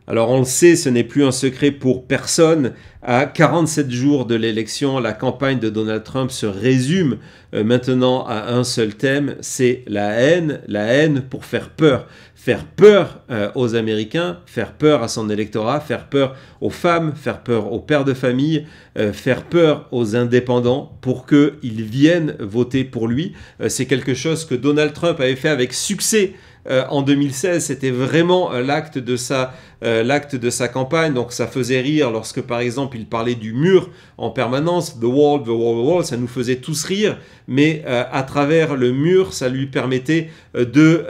Alors on le sait, ce n'est plus un secret pour personne. À 47 jours de l'élection, la campagne de Donald Trump se résume maintenant à un seul thème, c'est la haine pour faire peur. Faire peur aux Américains, faire peur à son électorat, faire peur aux femmes, faire peur aux pères de famille, faire peur aux indépendants pour qu'ils viennent voter pour lui. C'est quelque chose que Donald Trump avait fait avec succès en 2016. C'était vraiment l'acte de sa campagne. Donc ça faisait rire lorsque, par exemple, il parlait du mur en permanence, the wall, the wall, the wall, ça nous faisait tous rire, mais à travers le mur, ça lui permettait de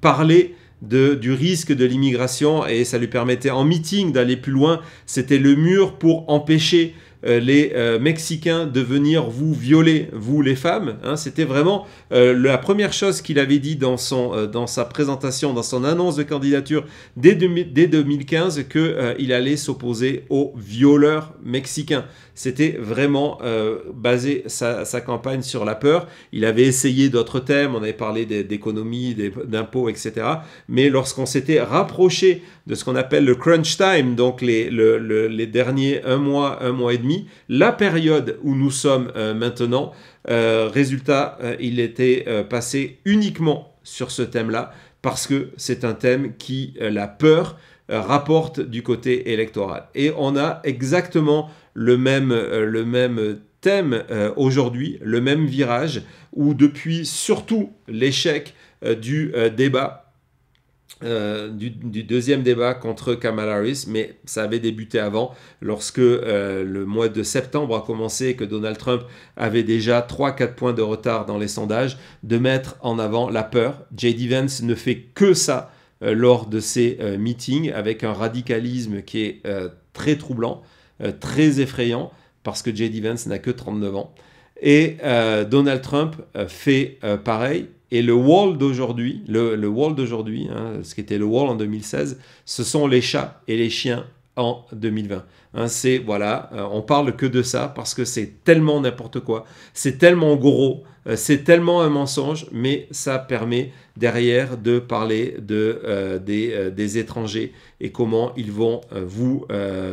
parler du risque de l'immigration, et ça lui permettait en meeting d'aller plus loin. C'était le mur pour empêcher les Mexicains de venir vous violer, vous les femmes. Hein. C'était vraiment la première chose qu'il avait dit dans sa présentation, dans son annonce de candidature dès 2015, qu'il allait s'opposer aux violeurs mexicains. C'était vraiment basé sa campagne sur la peur. Il avait essayé d'autres thèmes, on avait parlé d'économie, d'impôts, etc. Mais lorsqu'on s'était rapproché de ce qu'on appelle le crunch time, donc les derniers un mois et demi, la période où nous sommes maintenant, résultat, il était passé uniquement sur ce thème-là, parce que c'est un thème qui, la peur, rapporte du côté électoral. Et on a exactement le même thème aujourd'hui, le même virage, où depuis surtout l'échec du débat, du deuxième débat contre Kamala Harris, mais ça avait débuté avant, lorsque le mois de septembre a commencé, que Donald Trump avait déjà 3-4 points de retard dans les sondages, de mettre en avant la peur. J.D. Vance ne fait que ça lors de ses meetings, avec un radicalisme qui est très troublant, très effrayant, parce que J.D. Vance n'a que 39 ans. Et Donald Trump fait pareil. Et le wall d'aujourd'hui, hein, ce qui était le wall en 2016, ce sont les chats et les chiens en 2020. Hein, on parle que de ça parce que c'est tellement n'importe quoi, c'est tellement gros, c'est tellement un mensonge, mais ça permet derrière de parler des étrangers et comment ils vont vous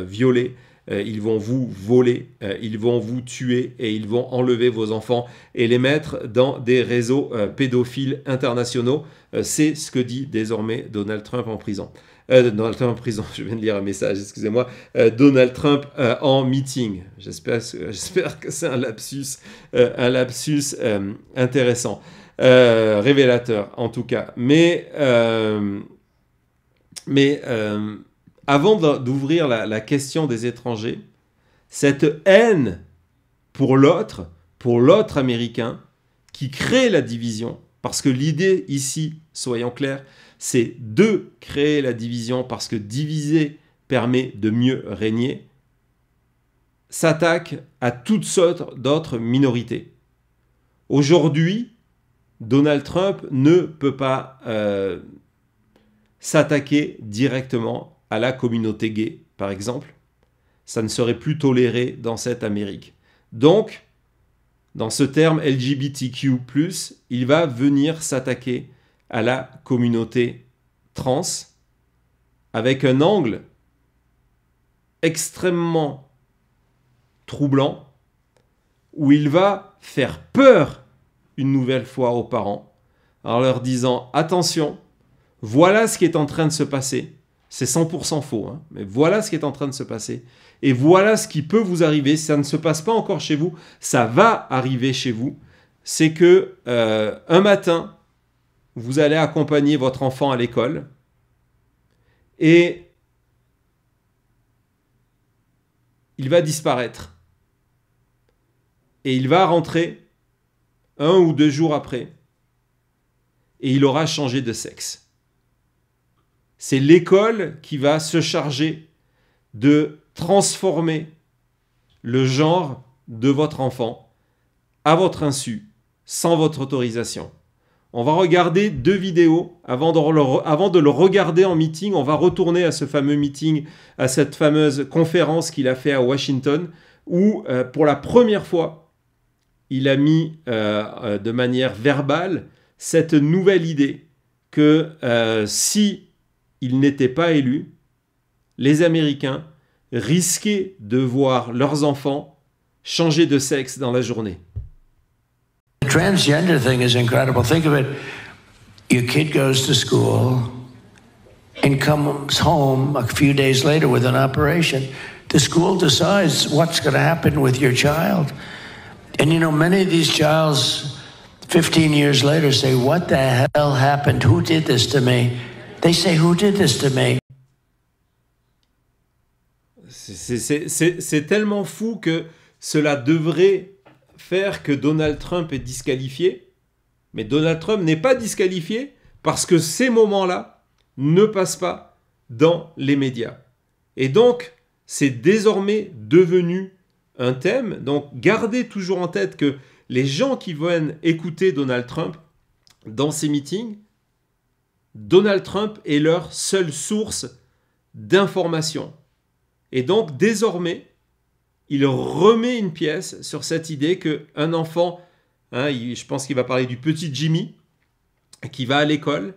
violer. Ils vont vous voler, ils vont vous tuer et ils vont enlever vos enfants et les mettre dans des réseaux pédophiles internationaux. C'est ce que dit désormais Donald Trump en prison. Donald Trump en prison, je viens de lire un message, excusez-moi. Donald Trump en meeting. J'espère que c'est un lapsus intéressant, révélateur en tout cas. Mais avant d'ouvrir la question des étrangers, cette haine pour l'autre américain, qui crée la division, parce que l'idée ici, soyons clairs, c'est de créer la division, parce que diviser permet de mieux régner, s'attaque à toutes sortes d'autres minorités. Aujourd'hui, Donald Trump ne peut pas s'attaquer directement à la communauté gay, par exemple. Ça ne serait plus toléré dans cette Amérique. Donc, dans ce terme LGBTQ+, il va venir s'attaquer à la communauté trans avec un angle extrêmement troublant où il va faire peur une nouvelle fois aux parents en leur disant « Attention, voilà ce qui est en train de se passer. » C'est 100% faux, hein, mais voilà ce qui est en train de se passer. Et voilà ce qui peut vous arriver. Si ça ne se passe pas encore chez vous, ça va arriver chez vous. C'est que un matin, vous allez accompagner votre enfant à l'école et il va disparaître. Et il va rentrer 1 ou 2 jours après et il aura changé de sexe. C'est l'école qui va se charger de transformer le genre de votre enfant à votre insu, sans votre autorisation. On va regarder 2 vidéos avant de le regarder en meeting. On va retourner à ce fameux meeting, à cette fameuse conférence qu'il a fait à Washington, où pour la première fois, il a mis de manière verbale cette nouvelle idée que si il n'était pas élu, les Américains risquaient de voir leurs enfants changer de sexe dans la journée. The transgender thing is incredible. Think of it. Your kid goes to school and comes home a few days later with an operation. The school decides what's going to happen with your child. And you know, many of these childs 15 years later say, what the hell happened? Who did this to me? They say, who did this to me? C'est tellement fou que cela devrait faire que Donald Trump est disqualifié. Mais Donald Trump n'est pas disqualifié parce que ces moments-là ne passent pas dans les médias. Et donc, c'est désormais devenu un thème. Donc, gardez toujours en tête que les gens qui viennent écouter Donald Trump dans ces meetings, Donald Trump est leur seule source d'information. Et donc, désormais, il remet une pièce sur cette idée qu'un enfant, je pense qu'il va parler du petit Jimmy, qui va à l'école,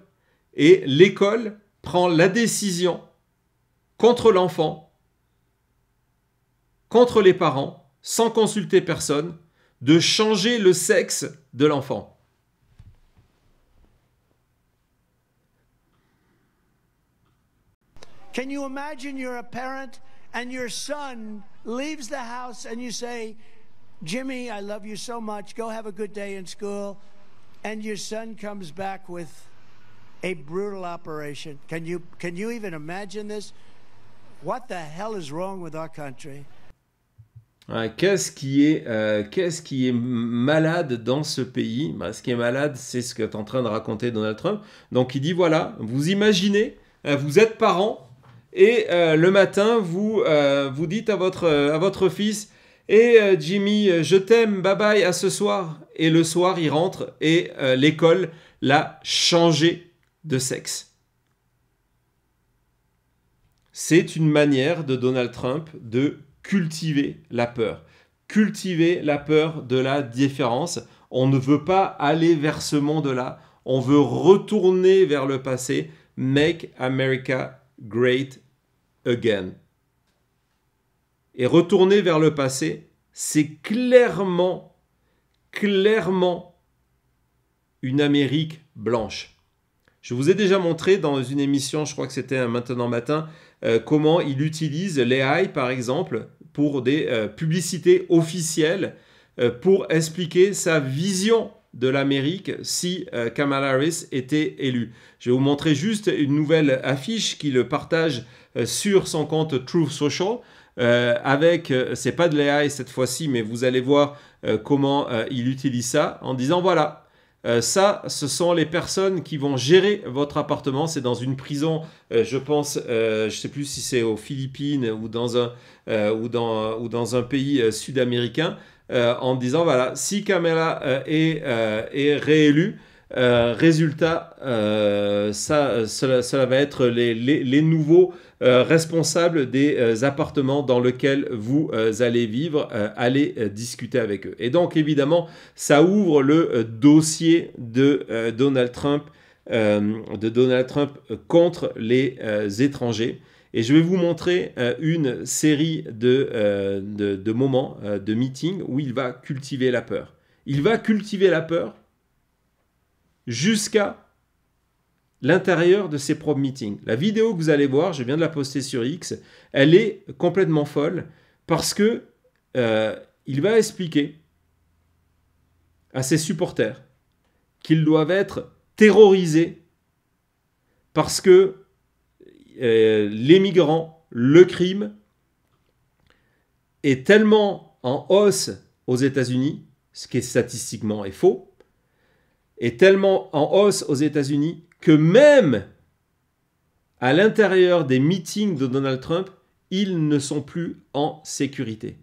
et l'école prend la décision contre l'enfant, contre les parents, sans consulter personne, de changer le sexe de l'enfant. Can you imagine you're a parent and your son leaves the house and you say, Jimmy, I love you so much, go have a good day in school, and your son comes back with a brutal operation. Can you even imagine this? What the hell is wrong with our country? Qu'est-ce qui est malade dans ce pays? Ce qui est malade, c'est ce que est en train de raconter Donald Trump. Donc il dit voilà, vous imaginez, vous êtes parent, et le matin, vous dites à votre fils, Jimmy, je t'aime, bye bye, à ce soir. Et le soir, il rentre et l'école l'a changé de sexe. C'est une manière de Donald Trump de cultiver la peur. Cultiver la peur de la différence. On ne veut pas aller vers ce monde-là. On veut retourner vers le passé. Make America Great Again. Et retourner vers le passé, c'est clairement une Amérique blanche. Je vous ai déjà montré dans une émission, je crois que c'était un Maintenant Matin, comment il utilise l'AI, par exemple, pour des publicités officielles, pour expliquer sa vision de l'Amérique si Kamala Harris était élue. Je vais vous montrer juste une nouvelle affiche qu'il partage sur son compte Truth Social, c'est pas de l'AI cette fois-ci, mais vous allez voir comment il utilise ça en disant voilà, ça, ce sont les personnes qui vont gérer votre appartement. C'est dans une prison, je pense, je sais plus si c'est aux Philippines ou dans un pays sud-américain, en disant voilà, si Kamala est réélue, résultat, cela va être les nouveaux responsables des appartements dans lesquels vous allez vivre, allez discuter avec eux. Et donc, évidemment, ça ouvre le dossier de Donald Trump contre les étrangers. Et je vais vous montrer une série de moments, de meetings où il va cultiver la peur. Il va cultiver la peur jusqu'à l'intérieur de ses propres meetings. La vidéo que vous allez voir, je viens de la poster sur X, elle est complètement folle parce que il va expliquer à ses supporters qu'ils doivent être terrorisés parce que les migrants, le crime est tellement en hausse aux États-Unis, ce qui est statistiquement est faux, est tellement en hausse aux États-Unis que même à l'intérieur des meetings de Donald Trump, ils ne sont plus en sécurité.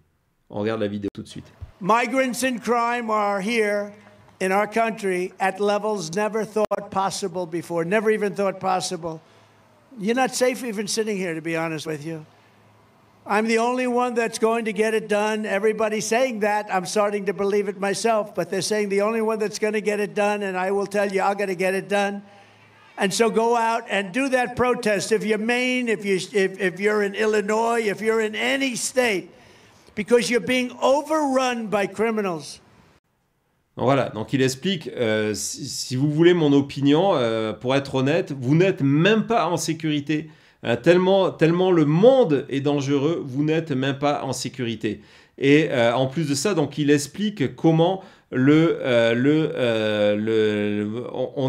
On regarde la vidéo tout de suite. Migrants in crime are here in our country at levels never thought possible before, never even thought possible. You're not safe even sitting here, to be honest with you. I'm the only one that's going to get it done. Everybody's saying that. I'm starting to believe it myself, but they're saying the only one that's going to get it done, and I will tell you, I'm going to get it done. And so go out and do that protest. If you're Maine, if you're in Illinois, if you're in any state, because you're being overrun by criminals. Voilà, donc il explique, si vous voulez mon opinion, pour être honnête, vous n'êtes même pas en sécurité. Tellement le monde est dangereux, vous n'êtes même pas en sécurité. Et en plus de ça, donc il explique comment on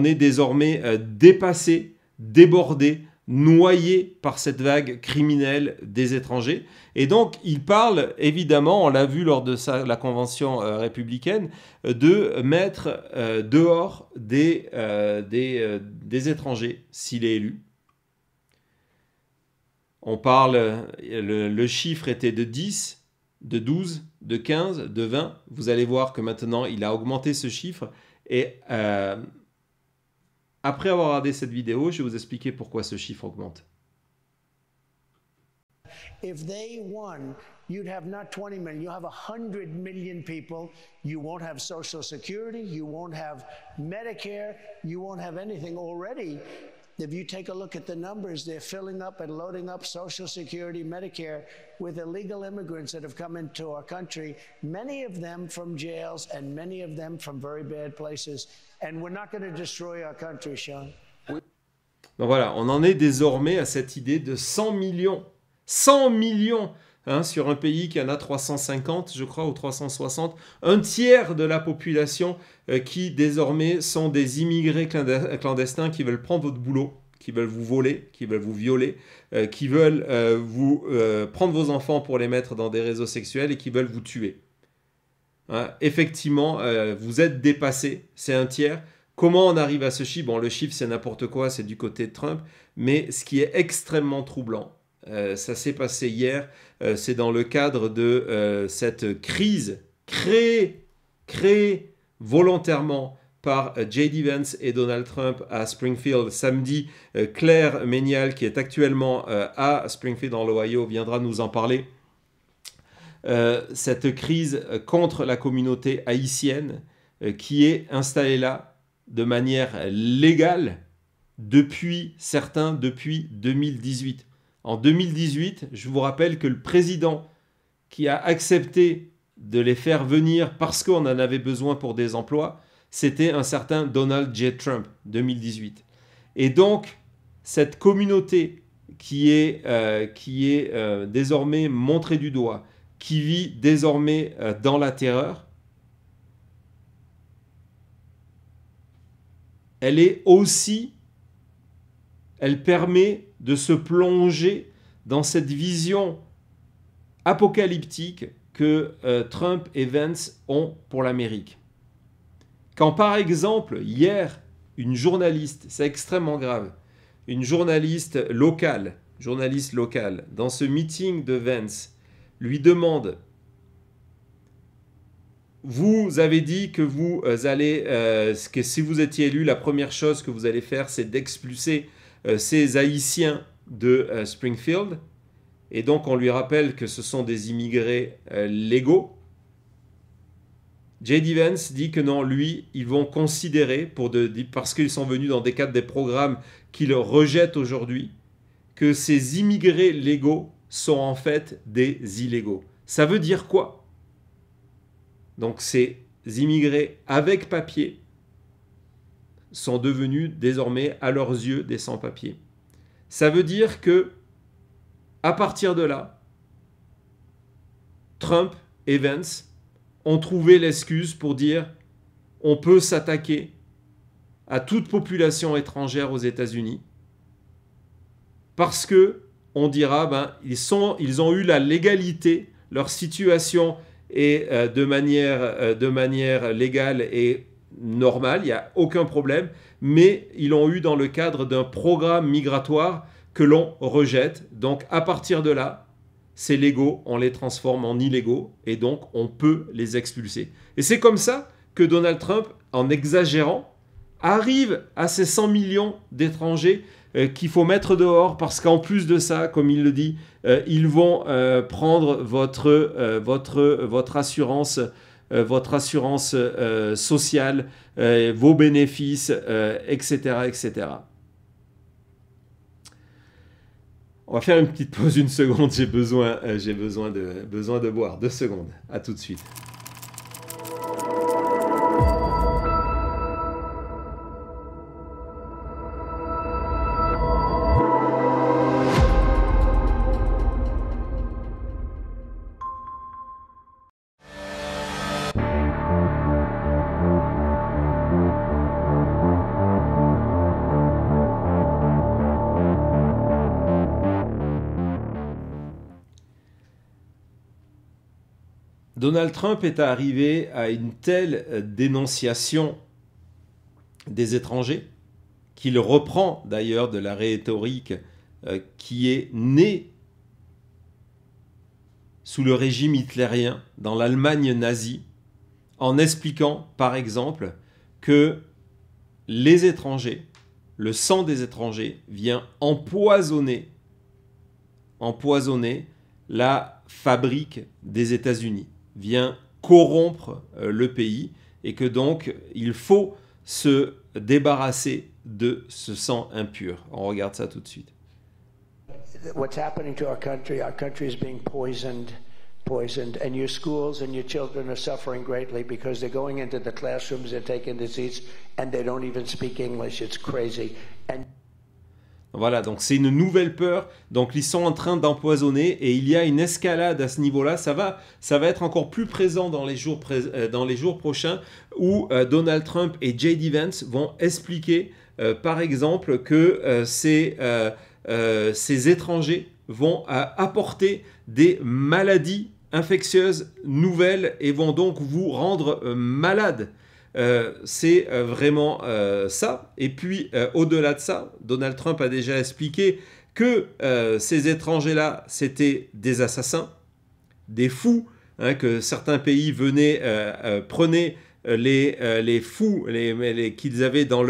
est désormais dépassé, débordé, noyé par cette vague criminelle des étrangers. Et donc, il parle, évidemment, on l'a vu lors de la convention républicaine, de mettre dehors des étrangers s'il est élu. On parle, le chiffre était de 10, de 12, de 15, de 20. Vous allez voir que maintenant, il a augmenté ce chiffre. Et après avoir regardé cette vidéo, je vais vous expliquer pourquoi ce chiffre augmente. If they won, you'd have not 20 million, you have 100 million people. You won't have Social Security, you won't have Medicare, you won't have anything already. If you take a look at the numbers, they're filling up and loading up Social Security, Medicare with illegal immigrants that have come into our country, many of them from jails and many of them from very bad places. And we're not going to destroy our country, Sean. Donc voilà, on en est désormais à cette idée de 100 millions. 100 millions hein, sur un pays qui en a 350, je crois, ou 360. Un tiers de la population qui désormais sont des immigrés clandestins qui veulent prendre votre boulot, qui veulent vous voler, qui veulent vous violer, qui veulent prendre vos enfants pour les mettre dans des réseaux sexuels et qui veulent vous tuer. Hein, effectivement, vous êtes dépassé, c'est un tiers. Comment on arrive à ce chiffre? Bon, le chiffre, c'est n'importe quoi, c'est du côté de Trump. Mais ce qui est extrêmement troublant, ça s'est passé hier, c'est dans le cadre de cette crise créée volontairement par J.D. Vance et Donald Trump à Springfield samedi. Claire Ménial, qui est actuellement à Springfield dans l'Ohio, viendra nous en parler. Cette crise contre la communauté haïtienne qui est installée là de manière légale depuis 2018. En 2018, je vous rappelle que le président qui a accepté de les faire venir parce qu'on en avait besoin pour des emplois, c'était un certain Donald J. Trump, 2018. Et donc, cette communauté qui est désormais montrée du doigt, qui vit désormais dans la terreur, elle permet de se plonger dans cette vision apocalyptique que Trump et Vance ont pour l'Amérique. Quand par exemple, hier, une journaliste, c'est extrêmement grave, une journaliste locale, dans ce meeting de Vance, lui demande: vous avez dit que vous allez, que si vous étiez élu, la première chose que vous allez faire, c'est d'expulser ces Haïtiens de Springfield. Et donc, on lui rappelle que ce sont des immigrés légaux. J.D. Vance dit que non, lui, ils vont considérer, parce qu'ils sont venus dans des cadres des programmes qu'ils rejettent aujourd'hui, que ces immigrés légaux sont en fait des illégaux. Ça veut dire quoi? Donc ces immigrés avec papier sont devenus désormais à leurs yeux des sans-papiers. Ça veut dire que à partir de là, Trump et Vance ont trouvé l'excuse pour dire on peut s'attaquer à toute population étrangère aux États-Unis parce que on dira ils ont eu la légalité, leur situation est de manière légale et normale, il n'y a aucun problème, mais ils l'ont eu dans le cadre d'un programme migratoire que l'on rejette. Donc à partir de là, ces légaux, on les transforme en illégaux et donc on peut les expulser. Et c'est comme ça que Donald Trump, en exagérant, arrive à ces 100 millions d'étrangers qu'il faut mettre dehors parce qu'en plus de ça, comme il le dit, ils vont prendre votre assurance sociale, vos bénéfices, etc., etc. On va faire une petite pause, une seconde, j'ai besoin de boire. 2 secondes, à tout de suite. Donald Trump est arrivé à une telle dénonciation des étrangers, qu'il reprend d'ailleurs de la rhétorique qui est née sous le régime hitlérien dans l'Allemagne nazie, en expliquant par exemple que les étrangers, le sang des étrangers vient empoisonner la fabrique des États-Unis, vient corrompre le pays, et que donc il faut se débarrasser de ce sang impur. On regarde ça tout de suite. What's happening to our country is being poisoned, and your schools and your children are suffering greatly because they're going into the classrooms, they're taking the seats, and they don't even speak English. It's crazy. Voilà, donc c'est une nouvelle peur. Donc ils sont en train d'empoisonner et il y a une escalade à ce niveau-là. Ça va être encore plus présent dans les jours prochains où Donald Trump et J.D. Vance vont expliquer, par exemple, que ces étrangers vont apporter des maladies infectieuses nouvelles et vont donc vous rendre malade. C'est vraiment ça. Et puis, au-delà de ça, Donald Trump a déjà expliqué que ces étrangers-là, c'était des assassins, des fous, hein, que certains pays prenaient les fous qu'ils avaient dans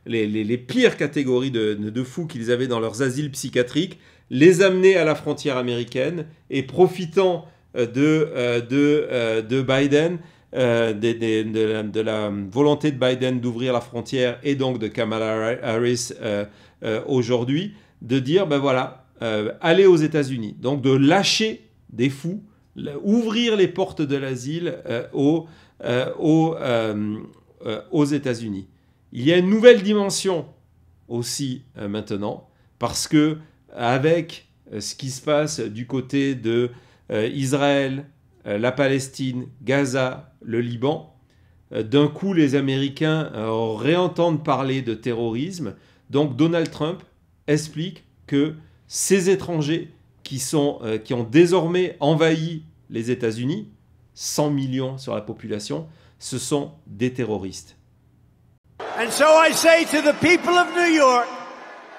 les pires catégories de fous qu'ils avaient dans leurs asiles psychiatriques, les amenaient à la frontière américaine et profitant de Biden, de la volonté de Biden d'ouvrir la frontière et donc de Kamala Harris aujourd'hui, de dire ben voilà, allez aux États-Unis, donc de lâcher des fous, ouvrir les portes de l'asile aux États-Unis. Il y a une nouvelle dimension aussi maintenant, parce que avec ce qui se passe du côté de Israël, la Palestine, Gaza, le Liban, d'un coup les Américains réentendent parler de terrorisme. Donc Donald Trump explique que ces étrangers qui ont désormais envahi les États-Unis, 100 millions sur la population, ce sont des terroristes. And so I say to the people of New York,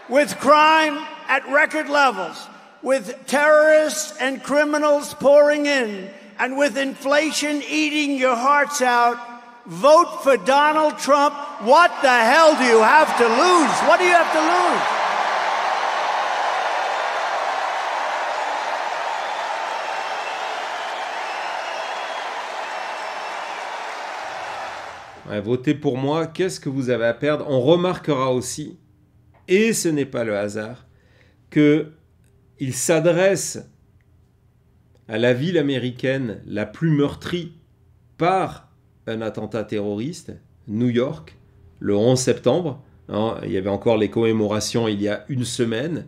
with crime at record levels, with terrorists and criminals pouring in, and with inflation eating your hearts out, vote for Donald Trump. What the hell do you have to lose? What do you have to lose? Ouais, votez pour moi, qu'est-ce que vous avez à perdre? On remarquera aussi, et ce n'est pas le hasard, qu'il s'adresse à la ville américaine la plus meurtrie par un attentat terroriste, New York, le 11 septembre. Il y avait encore les commémorations il y a une semaine.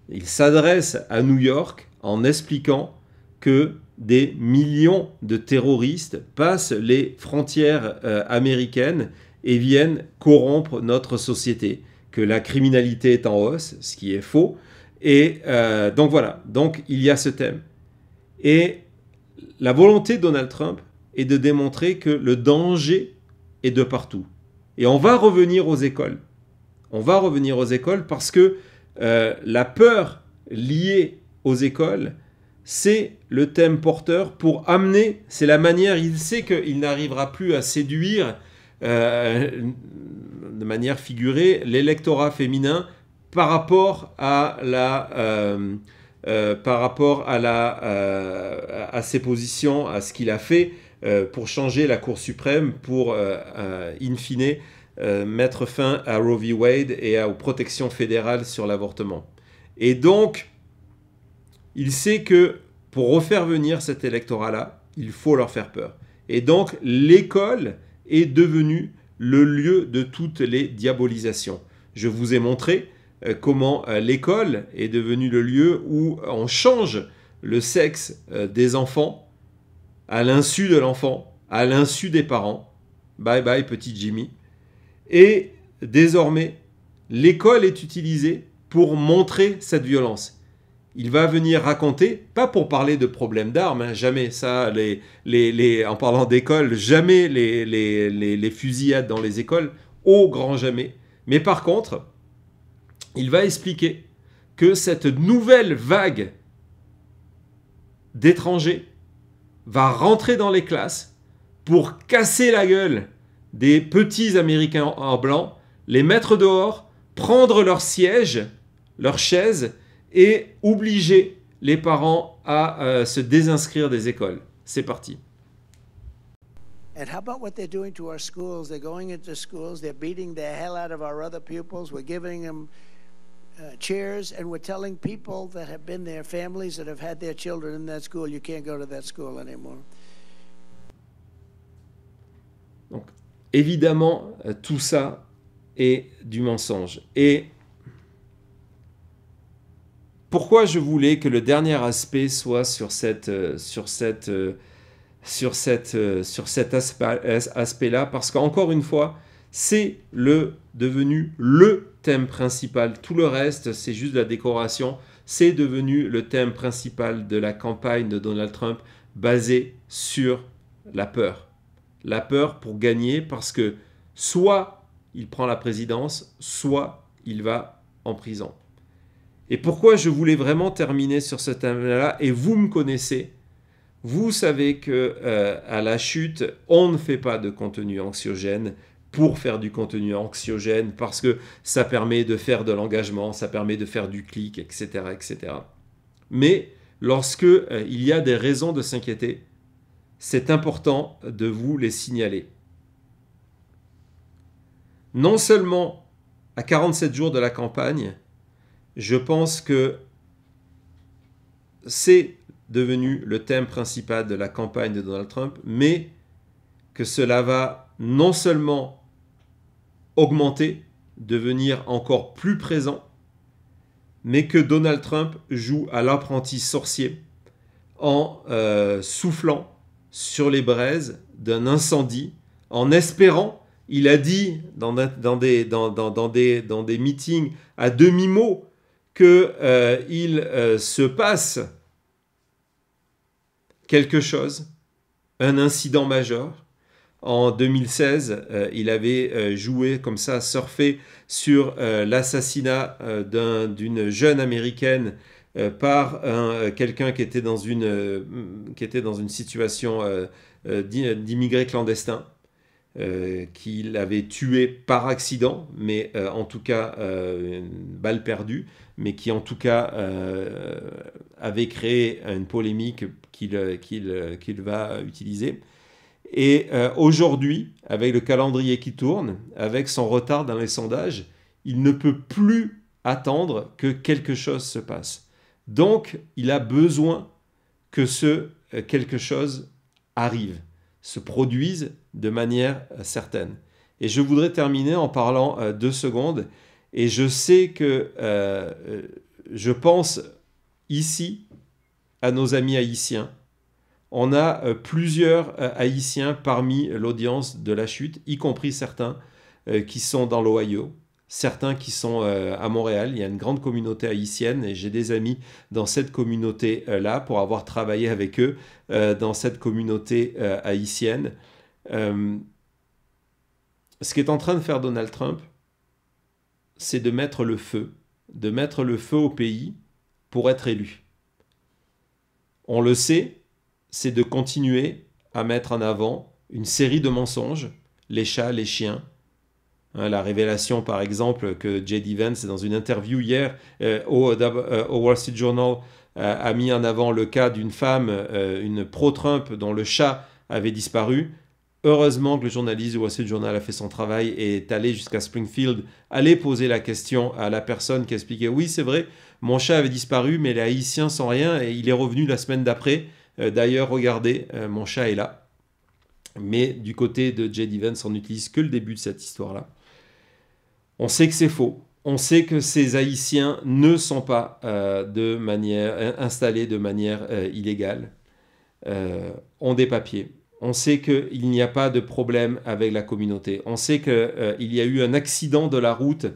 Il s'adresse à New York en expliquant que des millions de terroristes passent les frontières américaines et viennent corrompre notre société, que la criminalité est en hausse, ce qui est faux. Et donc voilà, donc il y a ce thème. Et la volonté de Donald Trump est de démontrer que le danger est de partout. Et on va revenir aux écoles. On va revenir aux écoles parce que la peur liée aux écoles, c'est le thème porteur pour amener, c'est la manière, il sait qu'il n'arrivera plus à séduire de manière figurée l'électorat féminin par rapport à ses positions, à ce qu'il a fait pour changer la Cour suprême, pour in fine mettre fin à Roe v. Wade et aux protections fédérales sur l'avortement. Et donc, Il sait que pour refaire venir cet électorat-là, il faut leur faire peur. Et donc, l'école est devenue le lieu de toutes les diabolisations. Je vous ai montré comment l'école est devenue le lieu où on change le sexe des enfants à l'insu de l'enfant, à l'insu des parents. Bye bye petit Jimmy. Et désormais, l'école est utilisée pour montrer cette violence. Il va venir raconter, pas pour parler de problèmes d'armes, hein, jamais ça, en parlant d'école, jamais les fusillades dans les écoles, au grand jamais. Mais par contre, il va expliquer que cette nouvelle vague d'étrangers va rentrer dans les classes pour casser la gueule des petits Américains en blanc, les mettre dehors, prendre leurs sièges, leurs chaises, et obliger les parents à se désinscrire des écoles. C'est parti. And how about what they're doing to our schools? They're going into schools, they're beating the hell out of our other pupils, we're giving them chairs, and we're telling people that have been there, families that have had their children in that school, you can't go to that school anymore. Donc, évidemment, tout ça est du mensonge. Et pourquoi je voulais que le dernier aspect soit sur cet aspect-là? Parce qu'encore une fois, c'est devenu le thème principal. Tout le reste, c'est juste la décoration. C'est devenu le thème principal de la campagne de Donald Trump, basé sur la peur. La peur pour gagner, parce que soit il prend la présidence, soit il va en prison. Et pourquoi je voulais vraiment terminer sur ce thème-là, et vous me connaissez, vous savez que à la chute, on ne fait pas de contenu anxiogène pour faire du contenu anxiogène, parce que ça permet de faire de l'engagement, ça permet de faire du clic, etc. etc. Mais lorsque il y a des raisons de s'inquiéter, c'est important de vous les signaler. Non seulement à 47 jours de la campagne, je pense que c'est devenu le thème principal de la campagne de Donald Trump, mais que cela va non seulement augmenter, devenir encore plus présent, mais que Donald Trump joue à l'apprenti sorcier en soufflant sur les braises d'un incendie, en espérant, il a dit dans des meetings à demi-mot, qu'il se passe quelque chose, un incident majeur. En 2016, il avait joué comme ça, surfé sur l'assassinat d'une jeune américaine par quelqu'un qui était dans une situation d'immigré clandestin, qu'il avait tué par accident, mais en tout cas une balle perdue, mais qui en tout cas avait créé une polémique qu'il va utiliser. Et aujourd'hui, avec le calendrier qui tourne, avec son retard dans les sondages, il ne peut plus attendre que quelque chose se passe. Donc, il a besoin que ce quelque chose arrive, se produise de manière certaine. Et je voudrais terminer en parlant 2 secondes. Et je sais que je pense ici à nos amis haïtiens. On a plusieurs Haïtiens parmi l'audience de la chute, y compris certains qui sont dans l'Ohio, certains qui sont à Montréal. Il y a une grande communauté haïtienne et j'ai des amis dans cette communauté-là pour avoir travaillé avec eux dans cette communauté haïtienne. Ce qui est en train de faire Donald Trump, c'est de mettre le feu au pays pour être élu. On le sait, c'est de continuer à mettre en avant une série de mensonges, les chats, les chiens. La révélation, par exemple, que J.D. Vance, dans une interview hier au Wall Street Journal, a mis en avant le cas d'une femme, une pro-Trump, dont le chat avait disparu. Heureusement que le journaliste du Wall Street Journal a fait son travail et est allé jusqu'à Springfield, aller poser la question à la personne qui expliquait « Oui, c'est vrai, mon chat avait disparu, mais les Haïtiens sans rien, et il est revenu la semaine d'après. D'ailleurs, regardez, mon chat est là. » Mais du côté de J.D. Vance, on n'utilise que le début de cette histoire-là. On sait que c'est faux. On sait que ces Haïtiens ne sont pas installés de manière illégale, ont des papiers. On sait qu'il n'y a pas de problème avec la communauté. On sait qu'il y a eu un accident de la route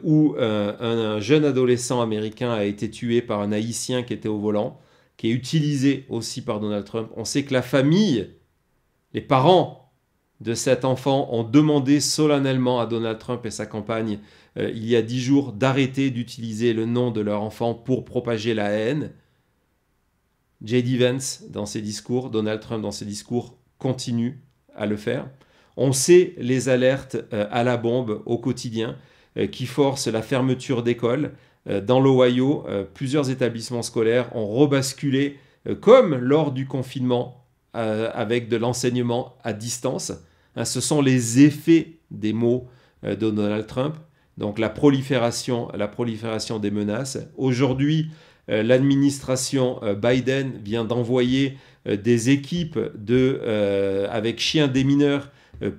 où un jeune adolescent américain a été tué par un Haïtien qui était au volant, qui est utilisé aussi par Donald Trump. On sait que la famille, les parents de cet enfant ont demandé solennellement à Donald Trump et sa campagne il y a 10 jours d'arrêter d'utiliser le nom de leur enfant pour propager la haine. J.D. Vance, dans ses discours, Donald Trump, dans ses discours, continue à le faire. On sait les alertes à la bombe au quotidien qui forcent la fermeture d'écoles. Dans l'Ohio, plusieurs établissements scolaires ont rebasculé, comme lors du confinement, avec de l'enseignement à distance. Ce sont les effets des mots de Donald Trump. Donc la prolifération des menaces. Aujourd'hui, l'administration Biden vient d'envoyer des équipes avec chiens démineurs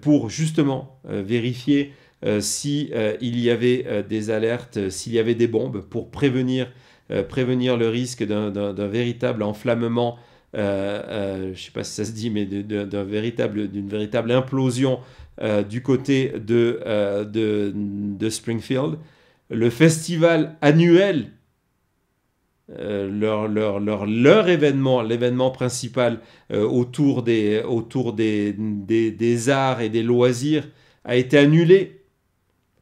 pour justement vérifier s'il y avait des alertes, s'il y avait des bombes, pour prévenir le risque d'un véritable enflammement, je ne sais pas si ça se dit, mais d'une véritable implosion du côté de Springfield. Le festival annuel, leur événement, l'événement principal autour des arts et des loisirs, a été annulé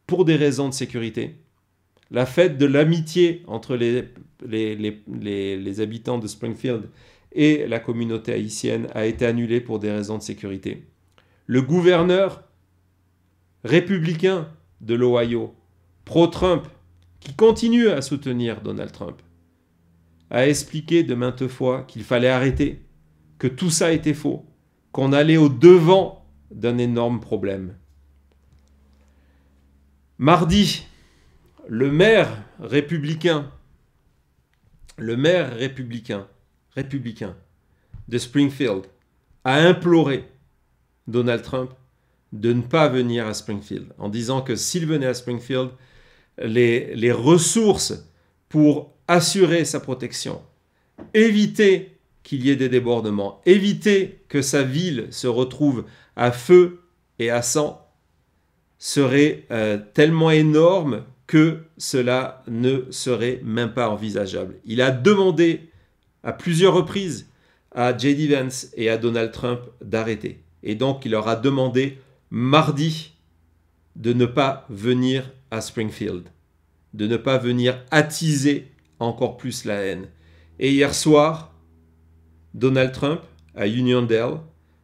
pour des raisons de sécurité. La fête de l'amitié entre les habitants de Springfield et la communauté haïtienne a été annulée pour des raisons de sécurité. Le gouverneur républicain de l'Ohio, pro-Trump, qui continue à soutenir Donald Trump, a expliqué de maintes fois qu'il fallait arrêter, que tout ça était faux, qu'on allait au-devant d'un énorme problème. Mardi, le maire républicain de Springfield a imploré Donald Trump de ne pas venir à Springfield, en disant que s'il venait à Springfield, les ressources pour assurer sa protection, éviter qu'il y ait des débordements, éviter que sa ville se retrouve à feu et à sang, seraient tellement énormes que cela ne serait même pas envisageable. Il a demandé à plusieurs reprises à J.D. Vance et à Donald Trump d'arrêter. Et donc, il leur a demandé mardi de ne pas venir à Springfield, de ne pas venir attiser encore plus la haine. Et hier soir, Donald Trump, à Uniondale,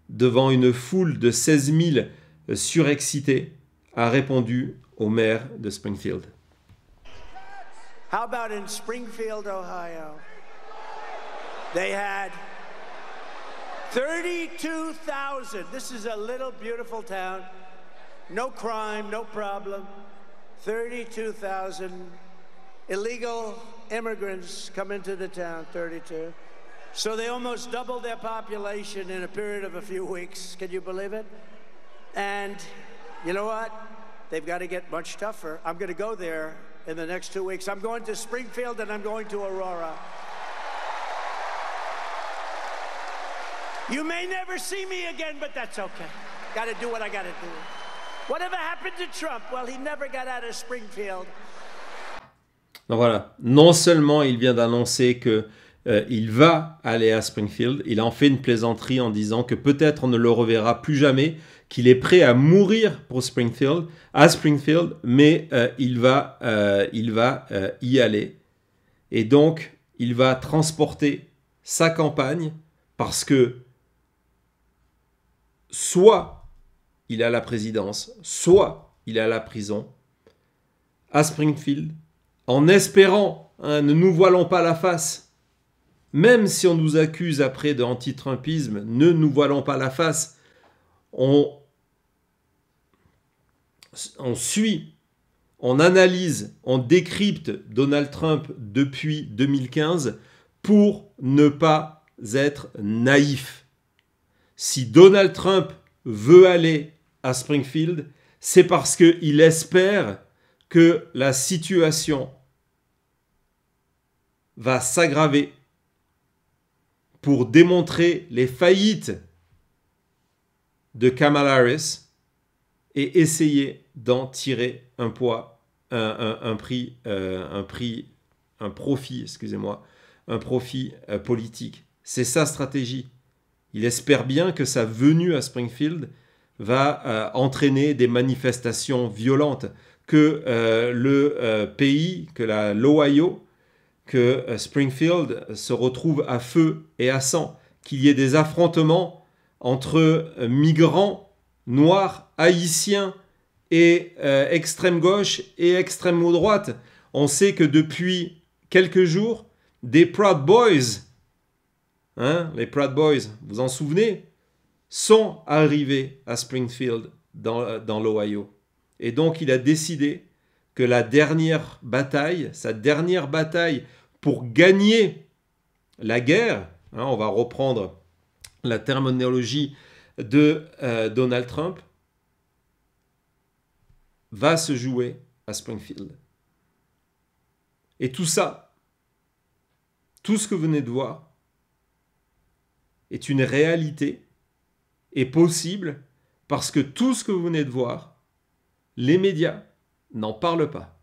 devant une foule de 16 000 surexcités, a répondu au maire de Springfield. How about in Springfield, Ohio? They had 32,000. This is a little beautiful town. No crime, no problem. 32,000 illegal immigrants come into the town, 32. So they almost doubled their population in a period of a few weeks. Can you believe it? And you know what? They've got to get much tougher. I'm going to go there in the next 2 weeks. I'm going to Springfield and I'm going to Aurora. You may never see me again, but that's okay. Got to do what I got to do. Whatever happened to Trump? Well, he never got out of Springfield. Donc voilà, non seulement il vient d'annoncer que il va aller à Springfield, il en fait une plaisanterie en disant que peut-être on ne le reverra plus jamais, qu'il est prêt à mourir pour Springfield, mais il va y aller. Et donc, il va transporter sa campagne parce que soit il est à la présidence, soit il est à la prison, à Springfield, en espérant, ne nous voilons pas la face, même si on nous accuse après de anti-trumpisme, ne nous voilons pas la face, on suit, on analyse, on décrypte Donald Trump depuis 2015 pour ne pas être naïf. Si Donald Trump veut aller à Springfield, c'est parce qu'il espère que la situation va s'aggraver pour démontrer les faillites de Kamala Harris et essayer d'en tirer un profit politique. C'est sa stratégie. Il espère bien que sa venue à Springfield va entraîner des manifestations violentes, que le pays, que l'Ohio, que Springfield se retrouve à feu et à sang, qu'il y ait des affrontements entre migrants noirs, haïtiens et extrême gauche et extrême droite. On sait que depuis quelques jours, des Proud Boys, les Proud Boys, vous en souvenez, sont arrivés à Springfield dans l'Ohio. Et donc il a décidé que sa dernière bataille pour gagner la guerre, on va reprendre la terminologie de Donald Trump, va se jouer à Springfield. Et tout ça, tout ce que vous venez de voir, est une réalité, est possible, parce que tout ce que vous venez de voir, les médias n'en parlent pas.